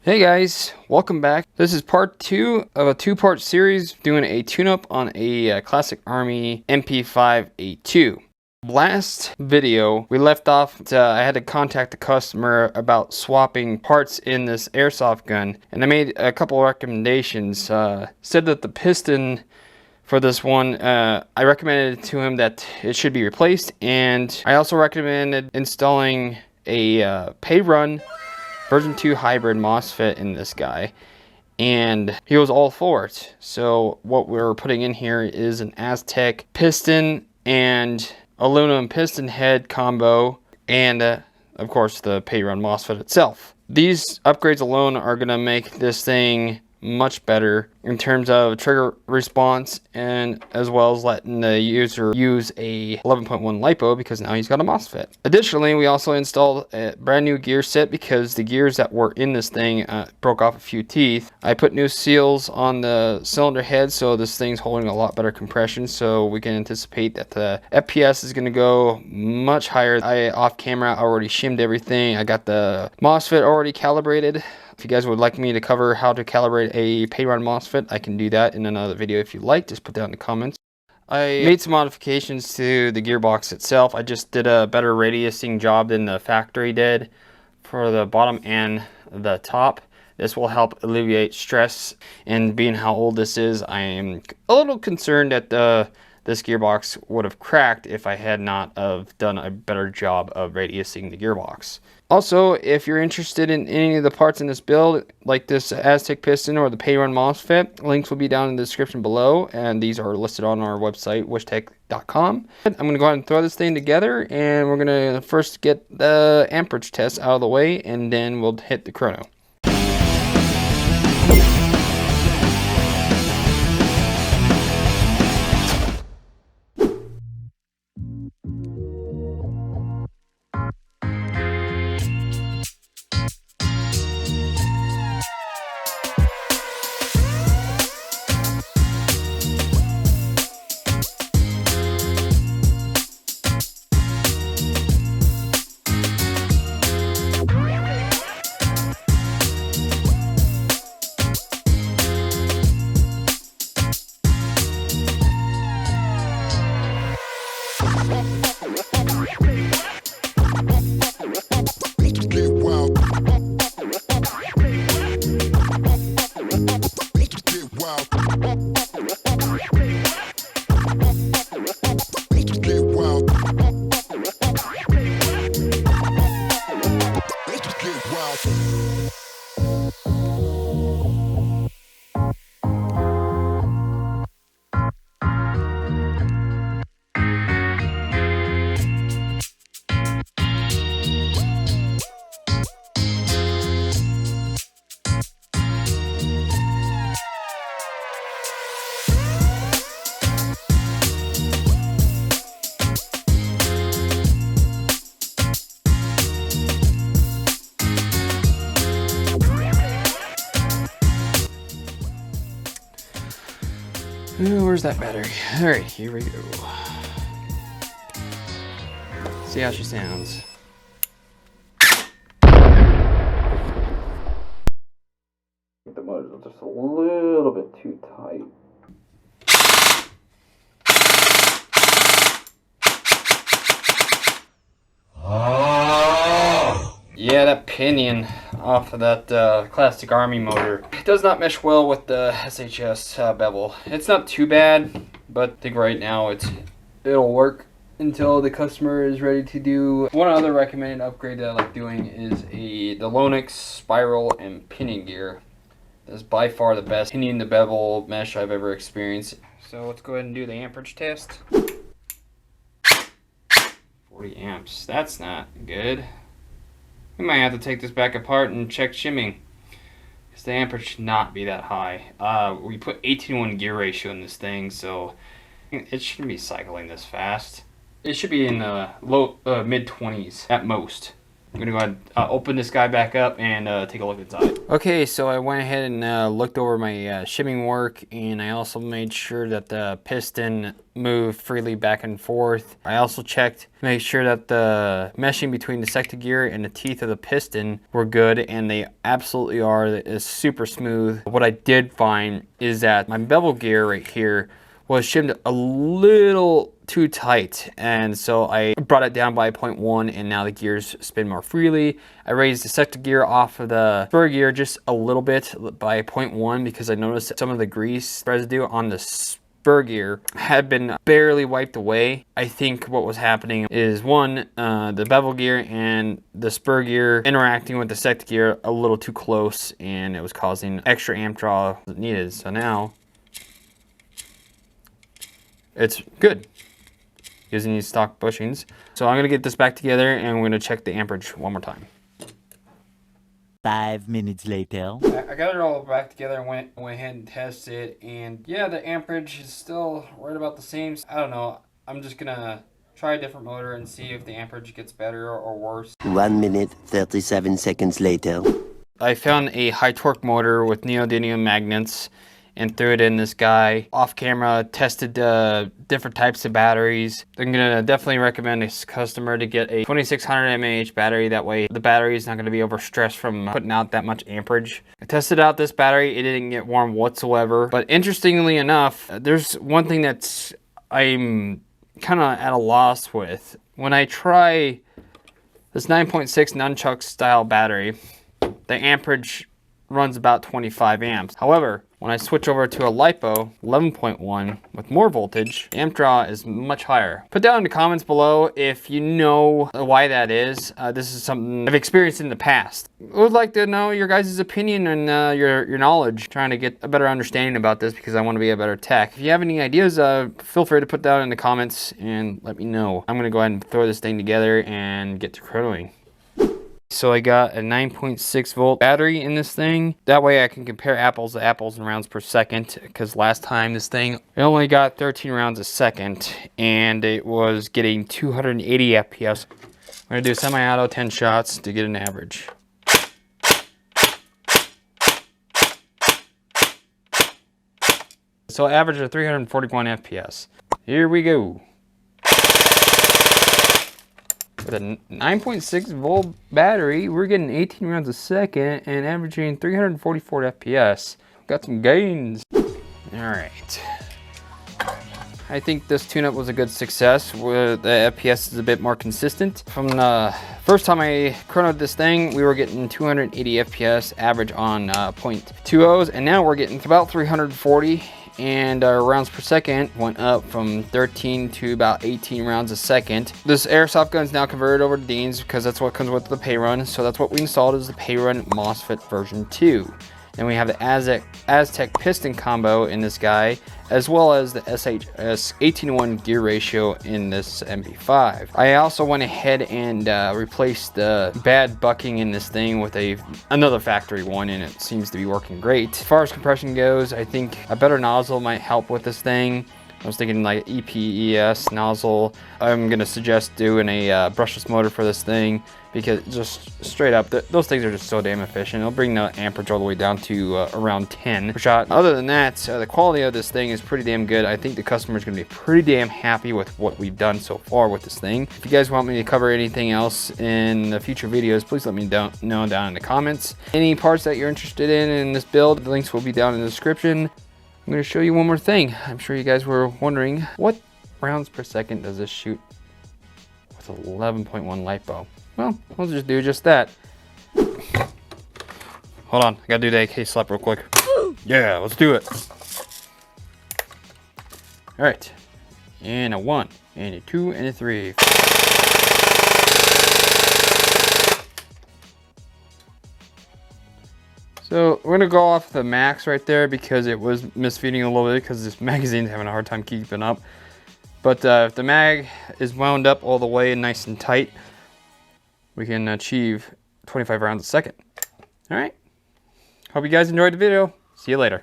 Hey guys, welcome back. This is part 2 of a 2-part series doing a tune-up on a Classic Army MP5A2. Last video, we left off, I had to contact the customer about swapping parts in this airsoft gun, and I made a couple of recommendations. Said that the piston for this one, I recommended to him that it should be replaced, and I also recommended installing a pay-run version 2 hybrid MOSFET in this guy, and he was all for it. So what we're putting in here is an Aztech piston and aluminum piston head combo, and of course the pay-run MOSFET itself. These upgrades alone are going to make this thing much better in terms of trigger response, and as well as letting the user use a 11.1 LiPo because now he's got a MOSFET. Additionally, we also installed a brand new gear set because the gears that were in this thing broke off a few teeth. I put new seals on the cylinder head, so this thing's holding a lot better compression, so we can anticipate that the EPeS is going to go much higher. Off camera already shimmed everything. I got the MOSFET already calibrated. If you guys would like me to cover how to calibrate a pay-run MOSFET, I can do that in another video if you like. Just put that in the comments. I made some modifications to the gearbox itself. I just did a better radiusing job than the factory did for the bottom and the top. This will help alleviate stress, and being how old this is, I am a little concerned that this gearbox would have cracked if I had not done a better job of radiusing the gearbox. Also, if you're interested in any of the parts in this build, like this Aztech piston or the pay-run MOSFET, links will be down in the description below, and these are listed on our website, wyshtech.com. I'm going to go ahead and throw this thing together, and we're going to first get the amperage test out of the way, and then we'll hit the chrono. Where's that battery? Alright, here we go. See how she sounds. The muzzle just a little bit too tight. Yeah, that pinion off of that Classic Army motor, it does not mesh well with the SHS bevel. It's not too bad, but I think right now it'll work until the customer is ready to do. One other recommended upgrade that I like doing is the Lonix spiral and pinion gear. That's by far the best pinion to bevel mesh I've ever experienced. So let's go ahead and do the amperage test. 40 amps, that's not good. We might have to take this back apart and check shimming, because the amperage should not be that high. We put 18:1 gear ratio in this thing, so it shouldn't be cycling this fast. It should be in the low mid 20s at most. I'm gonna go ahead and open this guy back up and take a look inside. Okay, so I went ahead and looked over my shimming work, and I also made sure that the piston moved freely back and forth. I also checked to make sure that the meshing between the sector gear and the teeth of the piston were good, and they absolutely are. It's super smooth. What I did find is that my bevel gear right here was shimmed a little too tight, and so I brought it down by 0.1, and now the gears spin more freely. I raised the sector gear off of the spur gear just a little bit by 0.1 because I noticed that some of the grease residue on the spur gear had been barely wiped away. I think what was happening is one, the bevel gear and the spur gear interacting with the sector gear a little too close, and it was causing extra amp draw needed. So now it's good using these stock bushings. So I'm gonna get this back together and we're gonna check the amperage one more time. 5 minutes later. I got it all back together and went ahead and tested, and yeah, the amperage is still right about the same. I don't know, I'm just gonna try a different motor and see if the amperage gets better or worse. 1 minute 37 seconds later. I found a high torque motor with neodymium magnets and threw it in this guy. Off camera, tested different types of batteries. I'm gonna definitely recommend this customer to get a 2600 mAh battery. That way the battery is not gonna be overstressed from putting out that much amperage. I tested out this battery, it didn't get warm whatsoever. But interestingly enough, there's one thing that's I'm kind of at a loss with. When I try this 9.6 nunchuck style battery, the amperage runs about 25 amps. However, when I switch over to a LiPo 11.1 with more voltage, the amp draw is much higher. Put down in the comments below if you know why that is. This is something I've experienced in the past. I would like to know your guys' opinion and your knowledge, trying to get a better understanding about this because I want to be a better tech. If you have any ideas, feel free to put down in the comments and let me know. I'm gonna go ahead and throw this thing together and get to chronoing. So I got a 9.6 volt battery in this thing. That way I can compare apples to apples in rounds per second, because last time this thing, it only got 13 rounds a second and it was getting 280 FPS. I'm gonna do semi-auto 10 shots to get an average. So average of 341 FPS. Here we go. With a 9.6 volt battery, we're getting 18 rounds a second and averaging 344 FPS. Got some gains. All right. I think this tune-up was a good success. Where the FPS is a bit more consistent. From the first time I chronoed this thing, we were getting 280 FPS average on 0.20s, and now we're getting about 340. And our rounds per second went up from 13 to about 18 rounds a second. This airsoft gun is now converted over to Dean's because that's what comes with the pay run. So that's what we installed, is the pay run MOSFET version 2. Then we have the Aztech piston combo in this guy, as well as the SHS 18:1 gear ratio in this MP5. I also went ahead and replaced the bad bucking in this thing with another factory one, and it seems to be working great. As far as compression goes, I think a better nozzle might help with this thing. I was thinking like EPeS nozzle. I'm gonna suggest doing a brushless motor for this thing, because just straight up, those things are just so damn efficient. It'll bring the amperage all the way down to around 10 per shot. Other than that, the quality of this thing is pretty damn good. I think the customer is gonna be pretty damn happy with what we've done so far with this thing. If you guys want me to cover anything else in the future videos, please let me know down in the comments. Any parts that you're interested in this build, the links will be down in the description. I'm going to show you one more thing. I'm sure you guys were wondering, what rounds per second does this shoot with 11.1 LiPo? Well, we'll just do just that. Hold on, I gotta do the AK slap real quick. Yeah, let's do it. All right, and a 1, and a 2, and a 3. So we're gonna go off the max right there because it was misfeeding a little bit because this magazine's having a hard time keeping up. But if the mag is wound up all the way and nice and tight, we can achieve 25 rounds a second. All right. Hope you guys enjoyed the video. See you later.